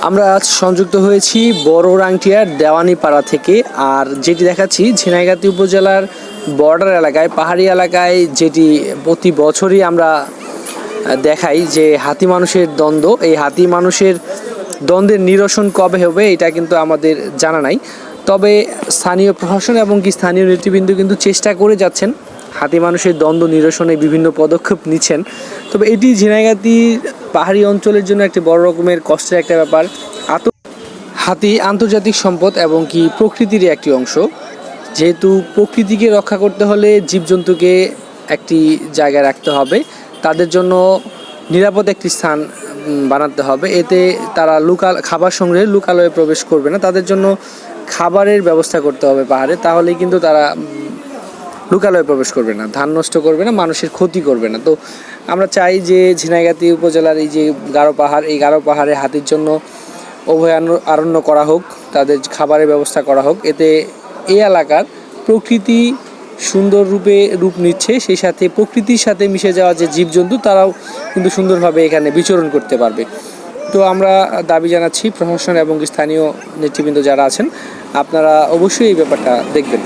আমরা আজ সংযুক্ত হয়েছি বড়রাংটিয়ার দেওয়ানীপাড়া থেকে। আর যেটি দেখাচ্ছি ঝিনাইগাতী উপজেলার বর্ডার এলাকায়, পাহাড়ি এলাকায়, যেটি প্রতি বছরই আমরা দেখাই যে হাতি মানুষের দ্বন্দ্ব। এই হাতি মানুষের দ্বন্দ্বের নিরসন কবে হবে এটা কিন্তু আমাদের জানা নাই। তবে স্থানীয় প্রশাসন এবং কি স্থানীয় নেতৃবৃন্দ কিন্তু চেষ্টা করে যাচ্ছেন, হাতি মানুষের দ্বন্দ্ব নিরসনে বিভিন্ন পদক্ষেপ নিচ্ছেন। তবে এটি ঝিনাইগাতী পাহাড়ি অঞ্চলের জন্য একটি বড় রকমের কষ্টের একটা ব্যাপার। হাতি আন্তর্জাতিক সম্পদ এবং কি প্রকৃতির একটি অংশ। যেহেতু প্রকৃতিকে রক্ষা করতে হলে জীবজন্তুকে একটি জায়গায় রাখতে হবে, তাদের জন্য নিরাপদ একটি স্থান বানাতে হবে। এতে তারা খাবার সংগ্রহে লোকালয়ে প্রবেশ করবে না, তাদের জন্য খাবারের ব্যবস্থা করতে হবে পাহাড়ে। তাহলেই কিন্তু তারা লোকালয়ে প্রবেশ করবে না, ধান নষ্ট করবে না, মানুষের ক্ষতি করবে না। তো আমরা চাই যে ঝিনাইগাতী উপজেলার এই যে গারো পাহাড়, এই গারো পাহাড়ে হাতির জন্য অভয়ারণ্য করা হোক, তাদের খাবারের ব্যবস্থা করা হোক। এতে এই এলাকার প্রকৃতি সুন্দর রূপ নিচ্ছে, সেই সাথে প্রকৃতির সাথে মিশে যাওয়া যে জীবজন্তু তারাও কিন্তু সুন্দরভাবে এখানে বিচরণ করতে পারবে। তো আমরা দাবি জানাচ্ছি প্রশাসন এবং স্থানীয় নেতৃবৃন্দ যারা আছেন, আপনারা অবশ্যই এই ব্যাপারটা দেখবেন।